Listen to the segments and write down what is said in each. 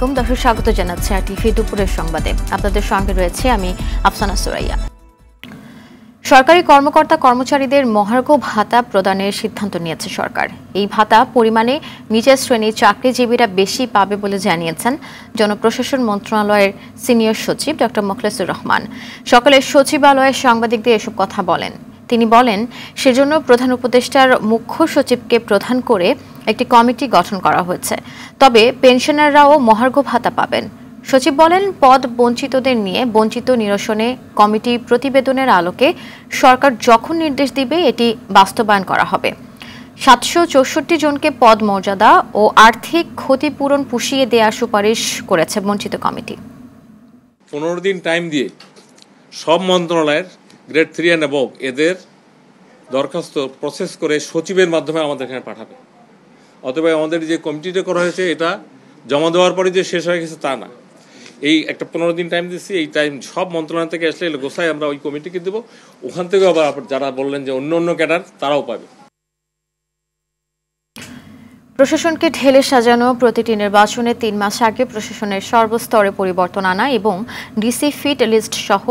আলাইকুম দর্শক, স্বাগত জানাচ্ছি আরটিভি দুপুরের সংবাদে। আপনাদের সঙ্গে রয়েছে আমি আফসানা সুরাইয়া। সরকারি কর্মকর্তা কর্মচারীদের মহার্ঘ ভাতা প্রদানের সিদ্ধান্ত নিয়েছে সরকার। এই ভাতা পরিমাণে নিচের শ্রেণীর চাকরিজীবীরা বেশি পাবে বলে জানিয়েছেন জনপ্রশাসন মন্ত্রণালয়ের সিনিয়র সচিব ডক্টর মোখলেসুর রহমান। সকালে সচিবালয়ে সাংবাদিকদের এসব কথা বলেন। তিনি বলেন, সেজন্য প্রধান উপদেষ্টার মুখ্য সচিবকে প্রধান করে একটি কমিটি গঠন করা হয়েছে। তবে পেনশনাররাও মহার্ঘ ভাতা পাবেন। সচিব বলেন, পদ বঞ্চিতদের নিয়ে বঞ্চিত নিরসনে কমিটি প্রতিবেদনের আলোকে সরকার যখন নির্দেশ দিবে এটি বাস্তবায়ন করা হবে। 764 জনকে পদ মর্যাদা ও আর্থিক ক্ষতিপূরণ পুষিয়ে দেওয়ার সুপারিশ করেছে বঞ্চিত কমিটি। 15 দিন টাইম দিয়ে সব মন্ত্রণালয়ের গ্রেড 3 অ্যান্ড অ্যাবভ এদের দরখাস্ত প্রসেস করে সচিবের মাধ্যমে আমাদের এখানে পাঠাবে। অতএব আমাদের যে কমিটিটা করা হয়েছে এটা জমা দেওয়ার পরে যে শেষ হয়ে গেছে তা না। এই একটা 15 দিন টাইম দিচ্ছি। এই টাইম সব মন্ত্রণালয় থেকে আসলে গোছায় আমরা ওই কমিটিকে দেবো। ওখান থেকে আবার যারা বললেন যে অন্য ক্যাডার তারাও পাবে। প্রশাসনকে ঢেলে সাজানো প্রতিটি নির্বাচনে 3 মাস আগে প্রশাসনের সর্বস্তরে পরিবর্তন আনা এবং ডিসি ফিট লিস্ট সহ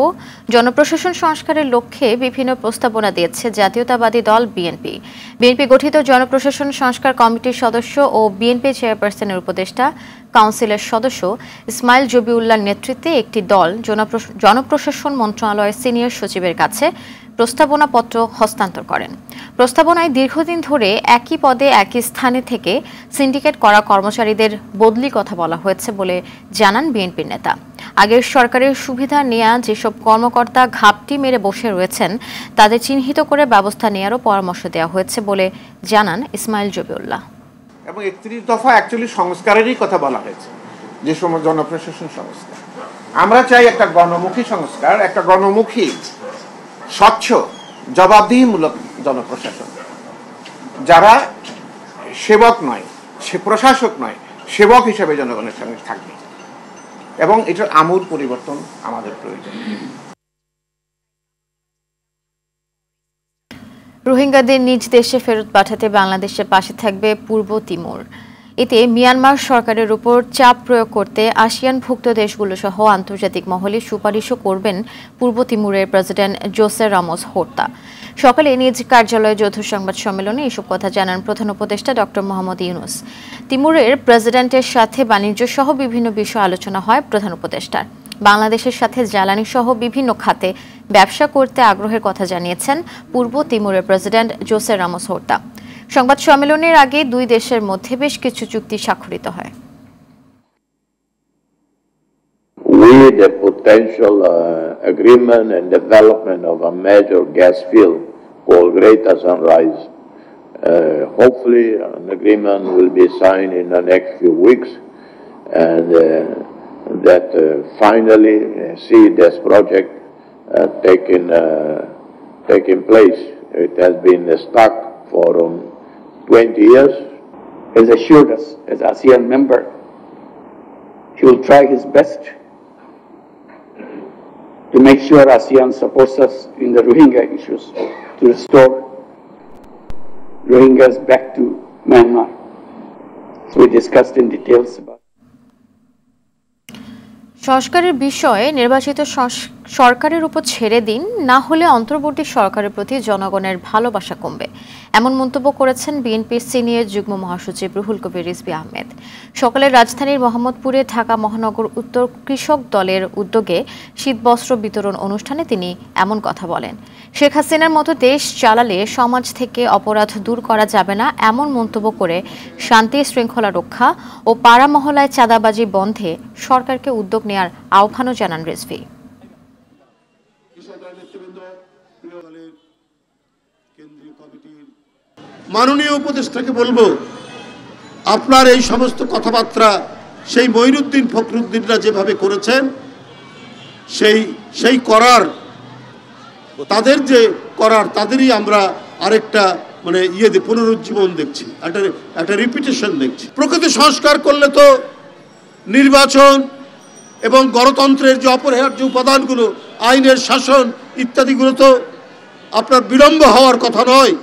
জনপ্রশাসন সংস্কারের লক্ষ্যে বিভিন্ন প্রস্তাবনা দিয়েছে জাতীয়তাবাদী দল বিএনপি। বিএনপি গঠিত জনপ্রশাসন সংস্কার কমিটির সদস্য ও বিএনপি চেয়ারপারসনের উপদেষ্টা কাউন্সিলের সদস্য ইসমাইল জবিউল্লাহর নেতৃত্বে একটি দল জনপ্রশাসন মন্ত্রণালয়ের সিনিয়র সচিবের কাছে প্রস্তাবনাপত্র হস্তান্তর করেন। প্রস্তাবনায় দীর্ঘদিন ধরে একই পদে একই স্থানে থেকে সিন্ডিকেট করা কর্মচারীদের বদলি কথা বলা হয়েছে বলে জানান বিএনপির নেতা। আগের সরকারের সুবিধা নেওয়া যেসব কর্মকর্তা ঘাপটি মেরে বসে রয়েছেন তাদের চিহ্নিত করে ব্যবস্থা নেওয়ারও পরামর্শ দেওয়া হয়েছে বলে জানান ইসমাইল জবিউল্লাহ। এবং 31 দফা অ্যাকচুয়ালি সংস্কারেরই কথা বলা হয়েছে, যে সময় জনপ্রশাসন সংস্কার। আমরা চাই একটা গণমুখী সংস্কার, একটা গণমুখী স্বচ্ছ জবাবদিহিমূলক জনপ্রশাসন, যারা সেবক নয়, সে প্রশাসক নয়, সেবক হিসেবে জনগণের সঙ্গে থাকবে। এবং এটার আমূল পরিবর্তন আমাদের প্রয়োজন। রোহিঙ্গাদের নিজ দেশে ফেরত পাঠাতে বাংলাদেশের পাশে থাকবে পূর্ব তিমুর। এতে মিয়ানমার সরকারের উপর চাপ প্রয়োগ করতে আসিয়ানভুক্ত দেশগুলো সহ আন্তর্জাতিক মহলে সুপারিশও করবেন পূর্ব তিমুরের প্রেসিডেন্ট জোসে রামোস হোর্তা। সকালে নিজ কার্যালয়ে যৌথ সংবাদ সম্মেলনে এসব কথা জানান প্রধান উপদেষ্টা ডক্টর মোহাম্মদ ইউনুস। তিমুরের প্রেসিডেন্টের সাথে বাণিজ্য সহ বিভিন্ন বিষয় আলোচনা হয় প্রধান উপদেষ্টার। বাংলাদেশের সাথে জ্বালানি সহ বিভিন্ন খাতে ব্যবসা করতে আগ্রহের কথা জানিয়েছেন পূর্ব তিমুরের প্রেসিডেন্ট জোসে রামোস হোর্তা। সংবাদ সম্মেলনের আগে দুই দেশের মধ্যে বেশ কিছু চুক্তি স্বাক্ষরিত হয়। With the potential agreement and development of a major gas field called Greater Sunrise, hopefully an agreement will be signed in the next few weeks, and that finally see this project taking place. It has been stuck for 20 years. Has assured us as ASEAN member he will try his best to make sure ASEAN supports us in the Rohingya issues to restore Rohingyas back to Myanmar. So we discussed in details about সংস্কারের বিষয়ে নির্বাচিত সরকারের উপর ছেড়ে দিন, না হলে অন্তর্বর্তী সরকারের প্রতি জনগণের ভালোবাসা কমবে, এমন মন্তব্য করেছেন বিএনপির সিনিয়র যুগ্ম মহাসচিব রুহুল কবির রিজভী আহমেদ। সকালে রাজধানীর মোহাম্মদপুরে ঢাকা মহানগর উত্তর কৃষক দলের উদ্যোগে শীতবস্ত্র বিতরণ অনুষ্ঠানে তিনি এমন কথা বলেন। শেখ হাসিনার মতো দেশ চালালে সমাজ থেকে অপরাধ দূর করা যাবে না, এমন মন্তব্য করে শান্তি শৃঙ্খলা রক্ষা ও পাড়া মহলায় চাঁদাবাজি বন্ধে সরকারকে উদ্যোগ নেওয়ার আহ্বানও জানান রিজভী। মাননীয় উপদেষ্টাকে বলবো, আপনার এই সমস্ত কথাবার্তা সেই মঈনুদ্দিন ফখরুদ্দিনরা যেভাবে করেছেন সেই করার তাদেরই আমরা আরেকটা পুনরুজ্জীবন দেখছি, একটা রিপিটেশন দেখছি। প্রকৃত সংস্কার করলে তো নির্বাচন এবং গণতন্ত্রের যে অপরিহার্য উপাদানগুলো, আইনের শাসন ইত্যাদিগুলো তো আপনার বিলম্ব হওয়ার কথা নয়।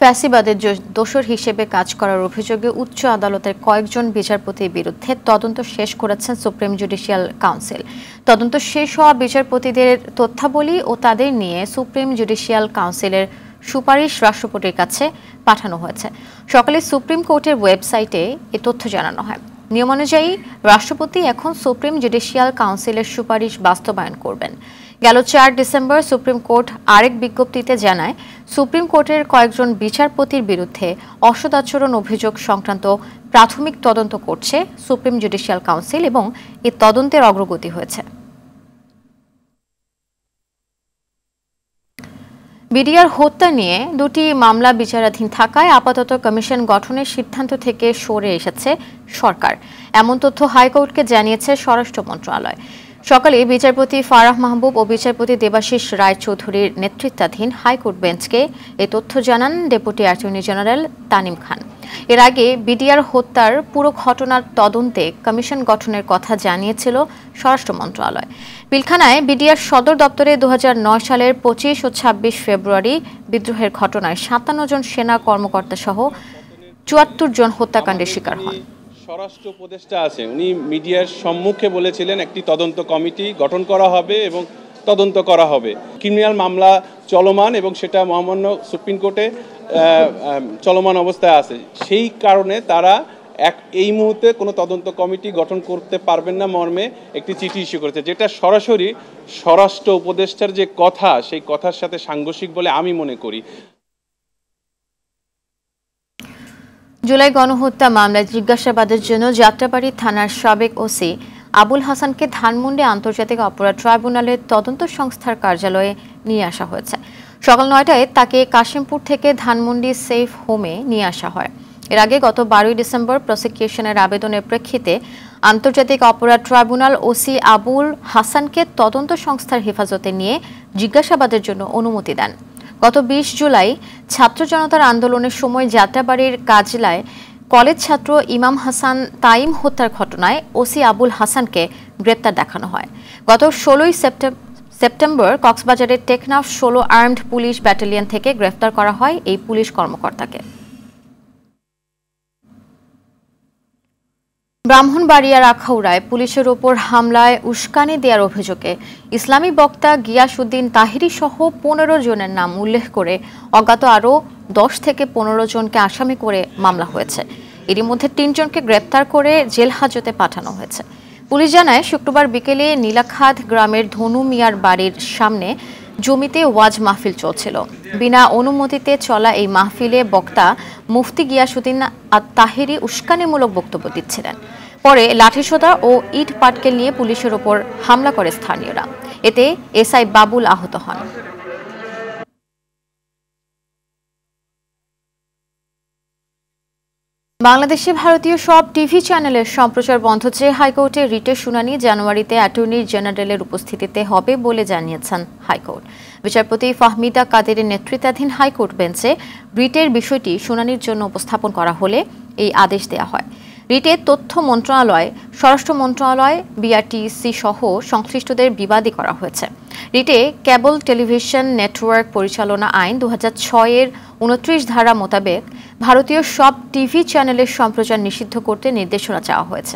ফ্যাসিবাদের দোষর হিসেবে কাজ করার অভিযোগে উচ্চ আদালতের কয়েকজন বিচারপতির বিরুদ্ধে তদন্ত শেষ করেছেন সুপ্রিম জুডিশিয়াল কাউন্সিল। তদন্ত শেষ হওয়া বিচারপতিদের তথ্যাবলী ও তাদের নিয়ে সুপ্রিম জুডিশিয়াল কাউন্সিলের সুপারিশ রাষ্ট্রপতির কাছে পাঠানো হয়েছে। সকালে সুপ্রিম কোর্টের ওয়েবসাইটে এ তথ্য জানানো হয়। নিয়ম অনুযায়ী রাষ্ট্রপতি এখন সুপ্রিম জুডিশিয়াল কাউন্সিলের সুপারিশ বাস্তবায়ন করবেন। গেল 4 ডিসেম্বর সুপ্রিম কোর্ট আরেক বিজ্ঞপ্তিতে জানায়, সুপ্রিম কোর্টের কয়েকজন বিচারপতির বিরুদ্ধে অসদাচরণ অভিযোগ সংক্রান্ত প্রাথমিক তদন্ত করছে সুপ্রিম জুডিশিয়াল কাউন্সিল এবং এ তদন্তের অগ্রগতি হয়েছে। বিডিআর হত্যা নিয়ে দুটি মামলা বিচারাধীন থাকায় আপাতত কমিশন গঠনের সিদ্ধান্ত থেকে সরে এসেছে সরকার। এমন তথ্য হাইকোর্টকে জানিয়েছে স্বরাষ্ট্র মন্ত্রণালয়। সকালে বিচারপতি ফারাহ মাহবুব ও বিচারপতি দেবাশিস রায়চৌধুরীর নেতৃত্বাধীন হাইকোর্ট বেঞ্চকে এ তথ্য জানান ডেপুটি অ্যাটর্নি জেনারেল তানিম খান। এর আগে বিডিআর হত্যার পুরো ঘটনার তদন্তে কমিশন গঠনের কথা জানিয়েছিল স্বরাষ্ট্র মন্ত্রণালয়। পিলখানায় বিডিআর সদর দপ্তরে 2009 সালের 25 ও 26 ফেব্রুয়ারি বিদ্রোহের ঘটনায় 57 জন সেনা কর্মকর্তা সহ 74 জন হত্যাকাণ্ডের শিকার হন। স্বরাষ্ট্র উপদেষ্টা আছে, উনি মিডিয়ার সম্মুখে বলেছিলেন একটি তদন্ত কমিটি গঠন করা হবে এবং তদন্ত করা হবে। ক্রিমিনাল মামলা চলমান এবং সেটা মহামান্য সুপ্রিম কোর্টে চলমান অবস্থায় আছে। সেই কারণে তারা এই মুহূর্তে কোনো তদন্ত কমিটি গঠন করতে পারবেন না মর্মে একটি চিঠি ইস্যু করেছে, যেটা সরাসরি স্বরাষ্ট্র উপদেষ্টার যে কথা সেই কথার সাথে সাংঘর্ষিক বলে আমি মনে করি। জুলাই গণহত্যা মামলায় জিজ্ঞাসাবাদের জন্য যাত্রাবাড়ী থানার সাবেক ওসি আবুল হাসানকে ধানমন্ডি আন্তর্জাতিক অপরাধ ট্রাইব্যুনালের তদন্ত সংস্থার কার্যালয়ে নিয়ে আসা হয়েছে। সকাল 9টায় তাকে কাশিমপুর থেকে ধানমন্ডি সেফ হোমে নিয়ে আসা হয়। এর আগে গত 12 ডিসেম্বর প্রসিকিউশনের আবেদনের প্রেক্ষিতে আন্তর্জাতিক অপরাধ ট্রাইব্যুনাল ওসি আবুল হাসানকে তদন্ত সংস্থার হেফাজতে নিয়ে জিজ্ঞাসাবাদের জন্য অনুমতি দেন। গত 20 জুলাই ছাত্র জনতার আন্দোলনের সময় যাত্রাবাড়ির কাজলায় কলেজ ছাত্র ইমাম হাসান তাইম হত্যার ঘটনায় ওসি আবুল হাসানকে গ্রেপ্তার দেখানো হয়। গত 16 সেপ্টেম্বর কক্সবাজারের টেকনাফ 16 আর্মড পুলিশ ব্যাটালিয়ন থেকে গ্রেফতার করা হয় এই পুলিশ কর্মকর্তাকে। ব্রাহ্মণবাড়িয়ার আখাউড়ায় পুলিশের ওপর হামলায় উস্কানি দেওয়ার অভিযোগে ইসলামী বক্তা গিয়াসউদ্দিন তাহিরি সহ 15 জনের নাম উল্লেখ করে অজ্ঞাত আরও 10 থেকে 15 জনকে আসামি করে মামলা হয়েছে। এরই মধ্যে 3 জনকে গ্রেপ্তার করে জেল হাজতে পাঠানো হয়েছে। পুলিশ জানায়, শুক্রবার বিকেলে নীলাখাদ গ্রামের ধনু মিয়ার বাড়ির সামনে জমিতে ওয়াজ মাহফিল চলছিল। বিনা অনুমতিতে চলা এই মাহফিলে বক্তা মুফতি গিয়াসউদ্দিন তাহিরি উস্কানিমূলক বক্তব্য দিচ্ছিলেন। পরে লাঠিসোঁটা ও ইট পাটকেল নিয়ে পুলিশের ওপর হামলা করে স্থানীয়রা। এতে এসআই বাবুল আহত হন। বাংলাদেশে ভারতীয় সব টিভি চ্যানেলের সম্প্রচার বন্ধ চেয়ে হাইকোর্টে রিটের শুনানি জানুয়ারিতে অ্যাটর্নি জেনারেলের উপস্থিতিতে হবে বলে জানিয়েছেন হাইকোর্ট। বিচারপতি ফাহমিদা কাদেরের নেতৃত্বাধীন হাইকোর্ট বেঞ্চে রিটের বিষয়টি শুনানির জন্য উপস্থাপন করা হলে এই আদেশ দেওয়া হয়। রিটে তথ্য মন্ত্রণালয়, স্বরাষ্ট্র মন্ত্রণালয়, বিআরটিসি সহ সংশ্লিষ্টদের বিবাদী করা হয়েছে। রিটে কেবল টেলিভিশন নেটওয়ার্ক পরিচালনা আইন 2006-এর 29 ধারা মোতাবেক ভারতীয় সব টিভি চ্যানেলের সম্প্রচার নিষিদ্ধ করতে নির্দেশনা চাওয়া হয়েছে।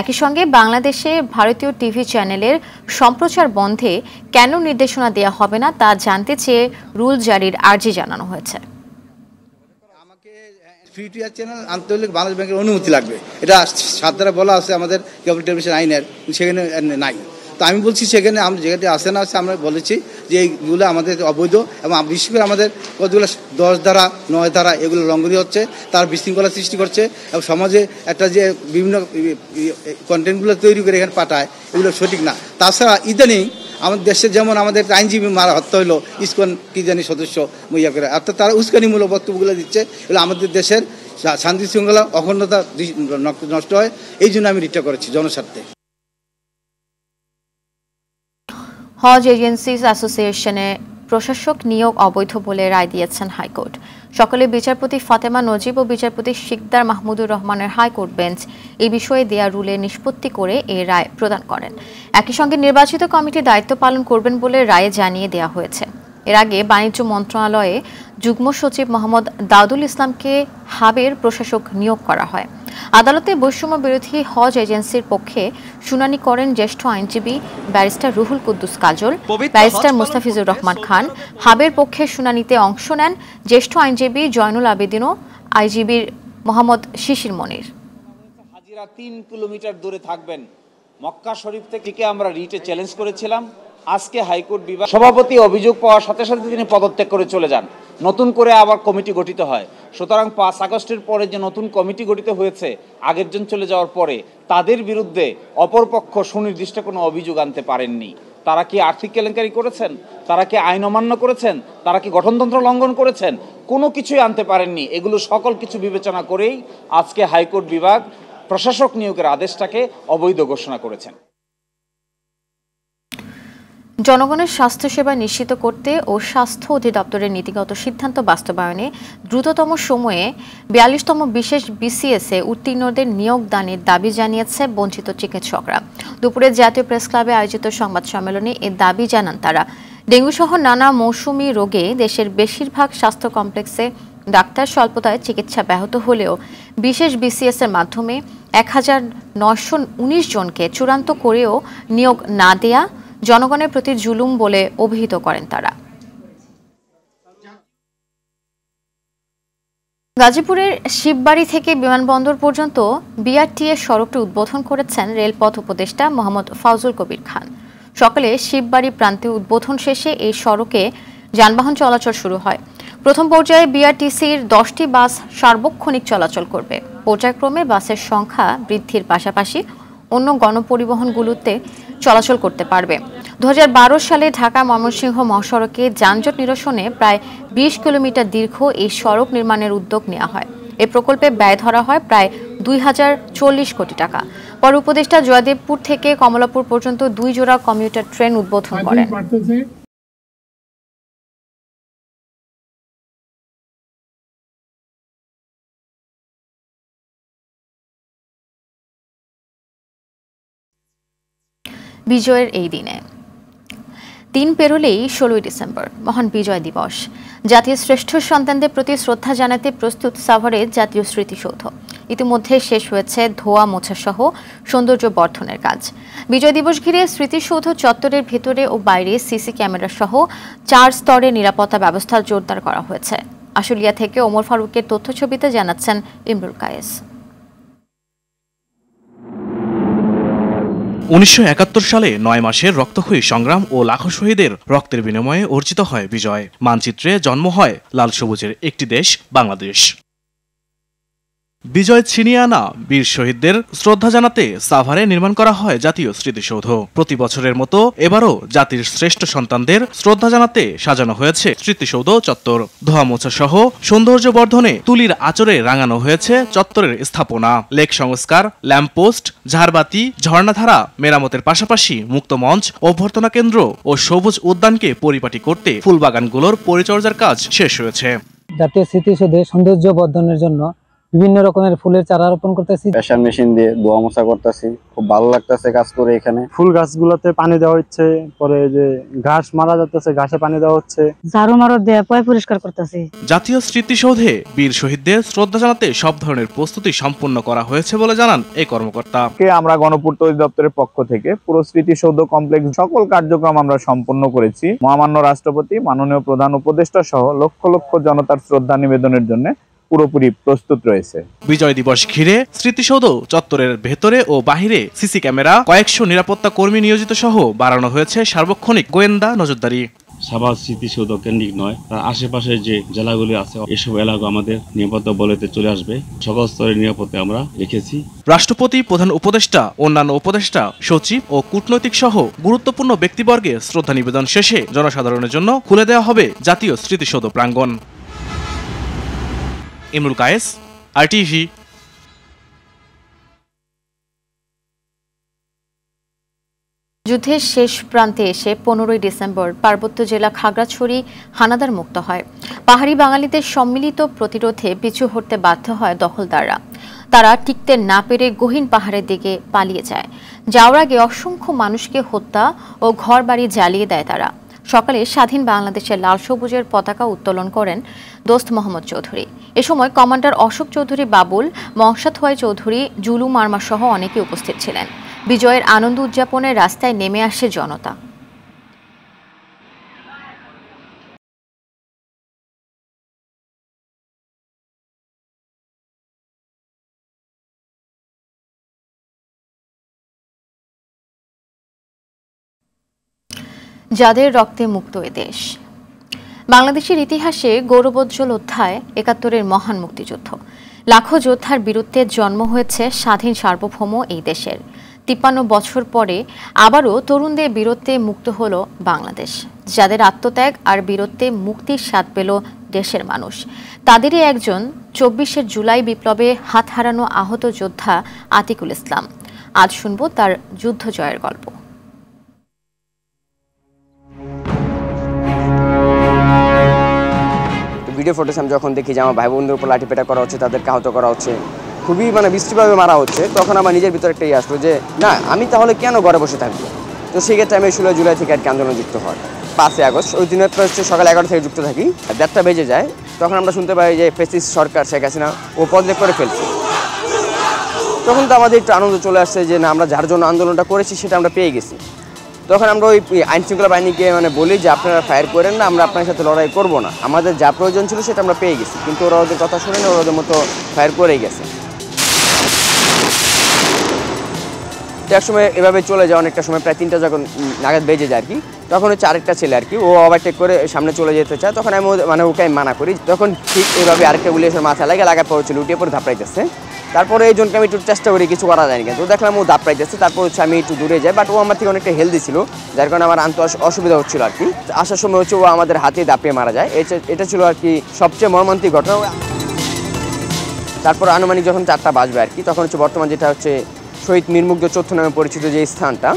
একই সঙ্গে বাংলাদেশে ভারতীয় টিভি চ্যানেলের সম্প্রচার বন্ধে কেন নির্দেশনা দেওয়া হবে না তা জানতে চেয়ে রুল জারির আর্জি জানানো হয়েছে। ফ্রি টু এয়ার চ্যানেল আনতে হলে বাংলাদেশ ব্যাংকের অনুমতি লাগবে, এটা 7 ধারা বলা আছে আমাদের কেবল টেলিভিশন আইনের, সেখানে নাই। তো আমি বলছি সেখানে আমরা যেখানে আসে না আসে আমরা বলেছি যে এইগুলো আমাদের অবৈধ এবং বিশেষ করে আমাদের কতগুলো 10 ধারা 9 ধারা এগুলো লঙ্ঘনী হচ্ছে, তার বিশৃঙ্খলা সৃষ্টি করছে এবং সমাজে একটা যে বিভিন্ন কন্টেন্টগুলো তৈরি করে এখানে পাঠায় এগুলো সঠিক না। তাছাড়া ইদানিং আমাদের দেশে যেমন আমাদের আইনজীবী মারা হত্যা হলো ইসকন কি জানি সদস্য মইয়া করে, অর্থাৎ তারা উস্কানিমূলক বক্তব্যগুলো দিচ্ছে, এগুলো আমাদের দেশের শান্তি শৃঙ্খলা অখণ্ডতা নষ্ট হয়। এই জন্য আমি রিটটা করেছি জনস্বার্থে। হজ এজেন্সিজ অ্যাসোসিয়েশনে প্রশাসক নিয়োগ অবৈধ বলে রায় দিয়েছেন হাইকোর্ট। সকালে বিচারপতি ফাতেমা নজিব ও বিচারপতি শিকদার মাহমুদুর রহমানের হাইকোর্ট বেঞ্চ এই বিষয়ে দেয়া রুলে নিষ্পত্তি করে এই রায় প্রদান করেন। একই সঙ্গে নির্বাচিত কমিটি দায়িত্ব পালন করবেন বলে রায়ে জানিয়ে দেওয়া হয়েছে। এর আগে বাণিজ্য মন্ত্রণালয়ে যুগ্ম সচিব মোহাম্মদ দাউদুল ইসলামকে হাবের প্রশাসক নিয়োগ করা হয়। আদালতে বৈষম্য বিরোধী হজ এজেন্সির পক্ষে শুনানি করেন জ্যেষ্ঠ আইনজীবী ব্যারিস্টার রুহুল কুদ্দুস কাজল। ব্যারিস্টার মুস্তাফিজুর রহমান খান। হাবের পক্ষে শুনানিতে অংশ নেন জ্যেষ্ঠ আইনজীবী জয়নুল আবেদিন ও আইজিবির মোহাম্মদ শিশির মনির। হাজিরা 3 কিলোমিটার দূরে থাকবেন। মক্কা শরীফ থেকে আমরা রিটে চ্যালেঞ্জ করেছিলাম। আজকে হাইকোর্ট বিভাগ সভাপতি অভিযোগ পাওয়ার সাথে সাথে তিনি পদত্যাগ করে চলে যান, নতুন করে আবার কমিটি গঠিত হয়। সুতরাং 5 আগস্টের পরে যে নতুন কমিটি গঠিত হয়েছে আগের জন চলে যাওয়ার পরে, তাদের বিরুদ্ধে অপরপক্ষ সুনির্দিষ্ট কোনো অভিযোগ আনতে পারেননি। তারা কি আর্থিক কেলেঙ্কারি করেছেন, তারা কি আইন অমান্য করেছেন, তারা কি গঠনতন্ত্র লঙ্ঘন করেছেন, কোনো কিছুই আনতে পারেননি। এগুলো সকল কিছু বিবেচনা করেই আজকে হাইকোর্ট বিভাগ প্রশাসক নিয়োগের আদেশটাকে অবৈধ ঘোষণা করেছেন। জনগণের স্বাস্থ্যসেবা নিশ্চিত করতে ও স্বাস্থ্য অধিদপ্তরের নীতিগত সিদ্ধান্ত বাস্তবায়নে দ্রুততম সময়ে 42তম বিশেষ বিসিএসে উত্তীর্ণদের নিয়োগ দানের দাবি জানিয়েছে বঞ্চিত চিকিৎসকরা। দুপুরে জাতীয় প্রেস ক্লাবে আয়োজিত সংবাদ সম্মেলনে এ দাবি জানান তারা। ডেঙ্গু সহ নানা মৌসুমি রোগে দেশের বেশিরভাগ স্বাস্থ্য কমপ্লেক্সে ডাক্তার স্বল্পতায় চিকিৎসা ব্যাহত হলেও বিশেষ বিসিএস এর মাধ্যমে 1919 জনকে চূড়ান্ত করেও নিয়োগ না দেয়া জনগণের প্রতি জুলুম বলে অভিহিত করেন তারা। গাজীপুরের শিববাড়ি থেকে বিমানবন্দর পর্যন্ত বিআরটিএ সড়কটি উদ্বোধন করেছেন রেলপথ উপদেষ্টা মোহাম্মদ ফাউজুল কবির খান। সকালে শিববাড়ি প্রান্তে উদ্বোধন শেষে এই সড়কে যানবাহন চলাচল শুরু হয়। প্রথম পর্যায়ে বিআরটিসির 10টি বাস সার্বক্ষণিক চলাচল করবে। পর্যায়ক্রমে বাসের সংখ্যা বৃদ্ধির পাশাপাশি অন্য গণপরিবহনগুলোতে চলাচল করতে পারবে। 2012 সালে ঢাকা ময়মনসিংহ মহাসড়কে যানজট নিরসনে প্রায় 20 কিলোমিটার দীর্ঘ এই সড়ক নির্মাণের উদ্যোগ নেওয়া হয়। এই প্রকল্পে ব্যয় ধরা হয় প্রায় 2040 কোটি টাকা। পরে উপদেষ্টা জয়দেবপুর থেকে কমলাপুর পর্যন্ত 2 জোড়া কমিউটার ট্রেন উদ্বোধন করেন। বিজয়ের এই দিনে 3 পেরোলেই 16ই ডিসেম্বর, মহান বিজয় দিবস। জাতীয় শ্রেষ্ঠ সন্তানদের প্রতি শ্রদ্ধা জানাতে প্রস্তুত সাভারের জাতীয় স্মৃতিসৌধ। ইতিমধ্যে শেষ হয়েছে ধোয়া মোছা সহ সৌন্দর্য বর্ধনের কাজ। বিজয় দিবস ঘিরে স্মৃতিসৌধ চত্বরের ভেতরে ও বাইরে সিসি ক্যামেরা সহ 4 স্তরের নিরাপত্তা ব্যবস্থা জোরদার করা হয়েছে। আশুলিয়া থেকে ওমর ফারুকের তথ্যছবিতে জানাচ্ছেন ইমরুল কায়েস। 1971 সালে 9 মাসের রক্তক্ষয়ী সংগ্রাম ও লাখো শহীদের রক্তের বিনিময়ে অর্জিত হয় বিজয়। মানচিত্রে জন্ম হয় লাল সবুজের একটি দেশ বাংলাদেশ। বিজয় ছিনিয়ে আনা বীর শহীদদের শ্রদ্ধা জানাতে সাভারে নির্মাণ করা হয় জাতীয় স্মৃতিসৌধ। প্রতি বছরের মতো এবারও জাতির শ্রেষ্ঠ সন্তানদের শ্রদ্ধা জানাতে সাজানো হয়েছে স্মৃতিসৌধ চত্বর। ধোয়া মোছা সহ সৌন্দর্য বর্ধনে তুলির আঁচড়ে রাঙানো হয়েছে চত্বরের স্থাপনা। লেক সংস্কার, ল্যাম্পপোস্ট, ঝাড়বাতি, ঝর্ণাধারা মেরামতের পাশাপাশি মুক্ত মঞ্চ, অভ্যর্থনা কেন্দ্র ও সবুজ উদ্যানকে পরিপাটি করতে ফুলবাগানগুলোর পরিচর্যার কাজ শেষ হয়েছে। জাতীয় স্মৃতিসৌধে সৌন্দর্য বর্ধনের জন্য বিভিন্ন রকমের ফুলের চারা রোপণ করতেছি, প্রেসার মেশিন দিয়ে ধোয়া মোছা করতেছি। খুব ভালো লাগতেছে কাজ করে। এখানে ফুল গাছগুলোতে পানি দেওয়া হচ্ছে, পরে যে ঘাস মারা যাচ্ছে ঘাসে পানি দেওয়া হচ্ছে, ঝাড়ু মারো দিয়ে পরিষ্কার করতেছি। জাতীয় স্মৃতিসৌধে বীর শহীদদের শ্রদ্ধা জানাতে সব ধরনের প্রস্তুতি সম্পূর্ণ করা হয়েছে বলে জানান এই কর্মকর্তা। আমরা গণপূর্ত অধিদপ্তরের পক্ষ থেকে পুরো স্মৃতিসৌধ কমপ্লেক্স সকল কার্যক্রম আমরা সম্পন্ন করেছি। মহামান্য রাষ্ট্রপতি, মাননীয় প্রধান উপদেষ্টা সহ লক্ষ লক্ষ জনতার শ্রদ্ধা নিবেদনের জন্য পুরোপুরি প্রস্তুত রয়েছে। বিজয় দিবস ঘিরে স্মৃতিসৌধ চত্বরের ভেতরে ও বাহিরে সিসি ক্যামেরা, কয়েকশো নিরাপত্তা কর্মী নিয়োজিত সহ বাড়ানো হয়েছে সার্বক্ষণিক গোয়েন্দা নজরদারি। সাভার স্মৃতিসৌধ কেন্দ্রিক নয়, তার আশেপাশে যে জেলাগুলি আছে এসব এলাকা আমাদের নিরাপত্তা বলয়তে চলে আসবে। সকল স্তরের নিরাপত্তা আমরা রেখেছি। রাষ্ট্রপতি, প্রধান উপদেষ্টা, অন্যান্য উপদেষ্টা, সচিব ও কূটনৈতিক সহ গুরুত্বপূর্ণ ব্যক্তিবর্গে শ্রদ্ধা নিবেদন শেষে জনসাধারণের জন্য খুলে দেওয়া হবে জাতীয় স্মৃতিসৌধ প্রাঙ্গণ। ইমরুল কায়েস, আরটিভি। যুদ্ধের শেষ প্রান্তে এসে 15ই ডিসেম্বর পার্বত্য জেলা খাগড়াছড়ি হানাদার মুক্ত হয়। পাহাড়ি বাঙালিদের সম্মিলিত প্রতিরোধে পিছু হটতে বাধ্য হয় দখলদাররা। তারা টিকতে না পেরে গহীন পাহাড়ের দিকে পালিয়ে যায়। যাওয়ার আগে অসংখ্য মানুষকে হত্যা ও ঘরবাড়ি জ্বালিয়ে দেয় তারা। সকালে স্বাধীন বাংলাদেশের লাল সবুজের পতাকা উত্তোলন করেন দোস্ত মোহাম্মদ চৌধুরী। এ সময় কমান্ডার অশোক চৌধুরী বাবুল, মহসাদ হোয়াই চৌধুরী, জুলু মার্মা সহ অনেকে উপস্থিত ছিলেন। বিজয়ের আনন্দ উদযাপনে রাস্তায় নেমে আসে জনতা। যাদের রক্তে মুক্ত এ দেশ। বাংলাদেশের ইতিহাসে গৌরবোজ্জ্বল অধ্যায় ৭১-এর মহান মুক্তিযুদ্ধ। লাখো যোদ্ধার বীরত্বের জন্ম হয়েছে স্বাধীন সার্বভৌম এই দেশের। ৫৩ বছর পরে আবারও তরুণদের বীরত্বে মুক্ত হল বাংলাদেশ। যাদের আত্মত্যাগ আর বীরত্বে মুক্তির স্বাদ পেল দেশের মানুষ, তাদেরই একজন ২৪শে জুলাই বিপ্লবে হাত হারানো আহত যোদ্ধা আতিকুল ইসলাম। আজ শুনব তার যুদ্ধ জয়ের গল্প। ভিডিও ফুটেজ আমি যখন দেখি যে আমার ভাই বোনদের উপর লাঠিপেটা করা হচ্ছে, তাদেরকে আহত করা হচ্ছে, খুবই বিশ্রীভাবে মারা হচ্ছে, তখন আমার নিজের ভিতরে একটা আসলো যে না, আমি তাহলে কেন ঘরে বসে থাকবো। তো সেই ক্ষেত্রে আমি ১৬ জুলাই থেকে আর কি আন্দোলনে যুক্ত হয়। ৫ আগস্ট ওই দিনের হচ্ছে সকাল ১১টা থেকে যুক্ত থাকি, ১:৩০ বেজে যায়। তখন আমরা শুনতে পাই যে ফ্যাসিস্ট সরকার শেখ হাসিনা ও পদত্যাগ করে ফেলছে। তখন তো আমাদের একটু আনন্দ চলে আসছে যে না, আমরা যার জন্য আন্দোলনটা করেছি সেটা আমরা পেয়ে গেছি। তখন আমরা ওই আইনশৃঙ্খলা বাহিনীকে বলি যে আপনারা ফায়ার করেন না, আমরা আপনার সাথে লড়াই করব না, আমাদের যা প্রয়োজন ছিল সেটা আমরা পেয়ে গেছি। কিন্তু ওরা ওদের কথা শুনে না, ওরা ওদের মতো ফায়ার করেই গেছে। এক সময় এভাবে চলে যায়, অনেকটা সময় প্রায় ৩টা যখন নাগাদ বেজে যায় আর কি, তখন হচ্ছে আরেকটা ছেলে আর কি, ও ওভারটেক করে সামনে চলে যেতে চায়। তখন আমি ওকে আমি মানা করি। তখন ঠিক এইভাবে আরেকটা গুলি এসে মাথা লাগার পড়েছিল, উঠিয়ে পরে ধাপড়াইতেছে। তারপরে এই জনকে আমি একটু চেষ্টা করি, কিছু করা যায়নি, কিন্তু দেখলাম ও ধাপড়াইতেছে। তারপর হচ্ছে আমি একটু দূরে যাই, বাট ও আমার থেকে অনেকটা হেলদি ছিল, যার কারণে আমার আনতে অসুবিধা হচ্ছিল আর কি। আসার সময় হচ্ছে ও আমাদের হাতে দাপিয়ে মারা যায়। এটা ছিল আর কি সবচেয়ে মর্মান্তিক ঘটনা। তারপর আনুমানিক যখন 4টা বাজবে আর কি, তখন হচ্ছে বর্তমান যেটা হচ্ছে শহীদ মীরমুগ্ধ চৌধুরী নামে পরিচিত যে স্থানটা,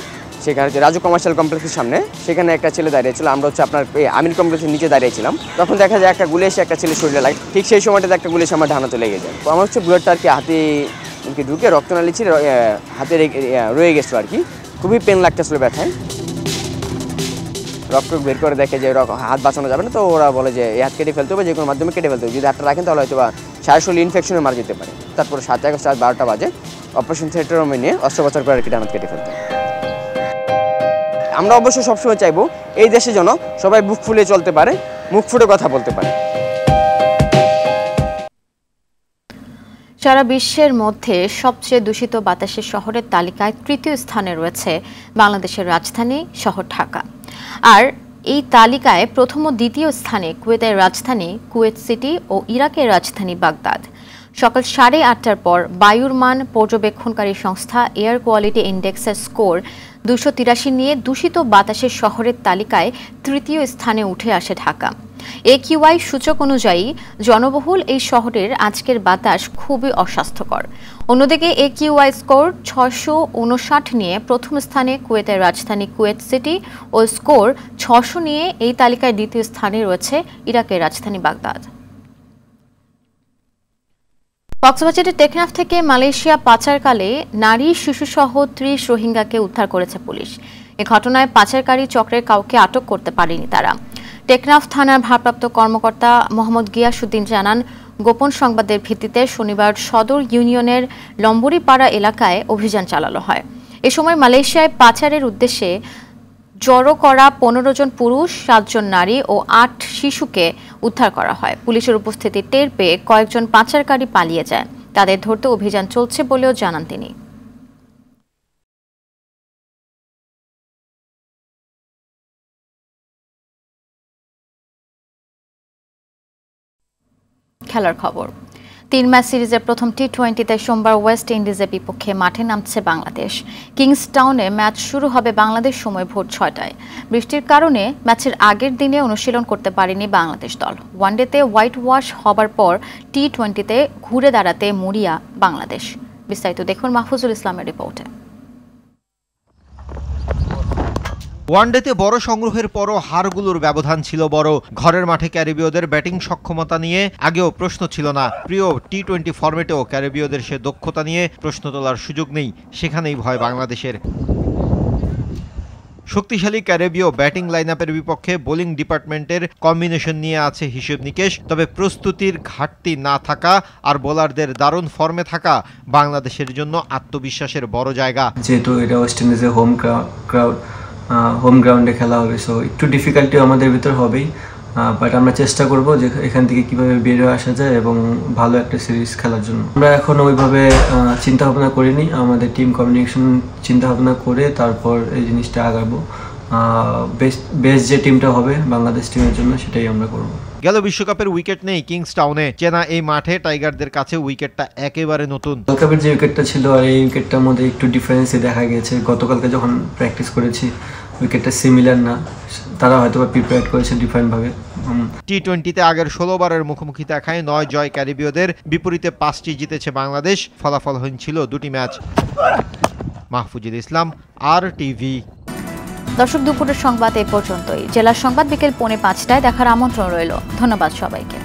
সেখানে হচ্ছে রাজু কমার্শিয়াল কমপ্লেক্সের সামনে, সেখানে একটা ছেলে দাঁড়িয়েছিল। আমরা হচ্ছে আপনার আমির কমপ্লেক্সের নিচে দাঁড়িয়েছিলাম। তখন দেখা যায় একটা গুলি এসে একটা ছেলে শরীরে লাগে। ঠিক সেই সময়টাতে একটা গুলি এসে আমার ডানাতে লেগে যায়। তো আমার হচ্ছে বুলেটটা আর কি হাতে ঢুকে রক্তনালী ছিল, হাতে রয়ে গেছিলো আর কি। খুবই পেন লাগতেছিল ব্যথায়। রক্ত বের করে দেখে যে হাত বাঁচানো যাবে না, তো ওরা বলে যে এই হাত কেটে ফেলতে হবে, যে কোনো মাধ্যমে কেটে ফেলতে হবে। যদি হাতটা রাখেন তাহলে হয়তো বা সারাশরীর ইনফেকশনে মারা যেতে পারে। তারপরে ৭ আগস্ট রাত ১২টা বাজে অপারেশন থিয়েটার রুমে নিয়ে অস্ত্রোপচার করে আর কি ডানাত কেটে ফেলতে হবে। আমরা অবশ্যই সবসময় চাইবো এই দেশে যেন সবাই বুক ফুলিয়ে চলতে পারে, মুখ ফুটে কথা বলতে পারে। সারা বিশ্বের মধ্যে সবচেয়ে দূষিত বাতাসের শহরের তালিকায় ৩য় স্থানে রয়েছে বাংলাদেশের রাজধানী শহর ঢাকা। আর এই তালিকায় প্রথম ও দ্বিতীয় স্থানে কুয়েতের রাজধানী কুয়েত সিটি ও ইরাকের রাজধানী বাগদাদ। সকাল 8:30টার পর বায়ুর মান পর্যবেক্ষণকারী সংস্থা এয়ার কোয়ালিটি ইন্ডেক্সের স্কোর 283 নিয়ে দূষিত বাতাসের শহরের তালিকায় ৩য় স্থানে উঠে আসে ঢাকা। AQI সূচক অনুযায়ী জনবহুল এই শহরের আজকের বাতাস খুবই অস্বাস্থ্যকর। অন্যদিকে AQI স্কোর 659 নিয়ে প্রথম স্থানে কুয়েতের রাজধানী কুয়েত সিটি ও স্কোর 600 নিয়ে এই তালিকায় দ্বিতীয় স্থানে রয়েছে ইরাকের রাজধানী বাগদাদ। কক্সবাজারের টেকনাফ থেকে মালয়েশিয়া পাচারকালে নারী শিশুসহ 30 রোহিঙ্গাকে উদ্ধার করেছে পুলিশ। এ ঘটনায় পাচারকারী চক্রের কাউকে আটক করতে পারেনি তারা। টেকনাফ থানার ভারপ্রাপ্ত কর্মকর্তা মোহাম্মদ গিয়াসউদ্দিন জানান, গোপন সংবাদের ভিত্তিতে শনিবার সদর ইউনিয়নের লম্বরিপাড়া এলাকায় অভিযান চালানো হয়। এ সময় মালয়েশিয়ায় পাচারের উদ্দেশ্যে জড়ো করা 15 জন পুরুষ, 7 জন নারী ও 8 শিশুকে উদ্ধার করা হয়। পুলিশের উপস্থিতি টের পেয়ে কয়েকজন পাচারকারী পালিয়ে যায়। তাদের ধরতে অভিযান চলছে বলেও জানান তিনি। খেলার খবর। 3 ম্যাচ সিরিজের প্রথম টি20তে সোমবার ওয়েস্ট ইন্ডিজের বিপক্ষে মাঠে নামছে বাংলাদেশ। কিংসটাউনে ম্যাচ শুরু হবে বাংলাদেশ সময় ভোর 6টায়। বৃষ্টির কারণে ম্যাচের আগের দিনে অনুশীলন করতে পারেনি বাংলাদেশ দল। ওয়ানডেতে হোয়াইট ওয়াশ হবার পর টি20তে ঘুরে দাঁড়াতে মরিয়া বাংলাদেশ। বিস্তারিত দেখুন মাহফুজুল ইসলামের রিপোর্টে। ওয়ানডেতে বড় সংগ্রহের পরও হারগুলোর ব্যবধান ছিল বড়। ঘরের মাঠে ক্যারিবীয়দের ব্যাটিং সক্ষমতা নিয়ে আগেও প্রশ্ন ছিল না। প্রিয় টি20 ফরম্যাটেও ক্যারিবীয়দের সে দক্ষতা নিয়ে প্রশ্ন তোলার সুযোগ নেই, সেখানেই ভয় বাংলাদেশের। 3 ম্যাচ সিরিজের প্রথম টি20তে সোমবার ওয়েস্ট ইন্ডিজের বিপক্ষে মাঠে নামছে বাংলাদেশ। কিংসটাউনে ম্যাচ শুরু হবে বাংলাদেশ সময় ভোর 6টায়। বৃষ্টির কারণে ম্যাচের আগের দিনে অনুশীলন করতে পারেনি বাংলাদেশ দল। ওয়ানডেতে বড় সংগ্রহের পরও হারগুলোর ব্যবধান ছিল বড়। ঘরের মাঠে ক্যারিবীয়দের ব্যাটিং সক্ষমতা নিয়ে আগেও প্রশ্ন ছিল না। প্রিয় টি20 ফরম্যাটেও ক্যারিবীয়দের সে দক্ষতা নিয়ে প্রশ্ন তোলার সুযোগ নেই, সেখানেই ভয় বাংলাদেশের। শক্তিশালী ক্যারিবীয় ব্যাটিং লাইনআপের বিপক্ষে বোলিং ডিপার্টমেন্টের কম্বিনেশন নিয়ে আছে হিসেব নিকেশ, তবে প্রস্তুতির ঘাটতি না থাকা আর বোলারদের দারুণ ফর্মে থাকা বাংলাদেশের জন্য আত্মবিশ্বাসের বড় জায়গা। যেহেতু এটা ওয়েস্ট ইন্ডিজের হোম গ্রাউন্ডে খেলা হবে, সো একটু ডিফিকাল্টি আমাদের ভিতর হবেই, বাট আমরা চেষ্টা করব যে এখান থেকে কিভাবে বেরিয়ে আসা যায় এবং ভালো একটা সিরিজ খেলার জন্য। আমরা এখন ওইভাবে চিন্তা ভাবনা করিনি, আমাদের টিম কমিউনিকেশন চিন্তা ভাবনা করে তারপর এই জিনিসটা আগাবো। বেস্ট যে টিমটা হবে বাংলাদেশ টিমের জন্য সেটাই আমরা করব। গেল বিশ্বকাপের উইকেট নেই কিংসটাউনে, চেনা এই মাঠে টাইগারদের কাছে উইকেটটা একেবারে নতুন। ওয়ার্ল্ড যে উইকেটটা ছিল আর এই উইকেটটার মধ্যে একটু ডিফারেন্সই দেখা গেছে। গতকালকে যখন প্র্যাকটিস করেছি উইকেটটা সিমিলার না, তারা হয়তো প্রিপেয়ার করেছে ডিফারেন্টভাবে। টি-20তে আগের 16 বারের মুখোমুখি দেখায় 9 জয় ক্যারিবীয়দের, বিপরীতে 5টি জিতেছে বাংলাদেশ। ফলাফলহীন ছিল 2টি ম্যাচ। মাহফুজুল ইসলাম, RTV। দর্শক, দুপুরের সংবাদ এ পর্যন্তই। জেলার সংবাদ বিকেল 4:45টায় দেখার আমন্ত্রণ রইল। ধন্যবাদ সবাইকে।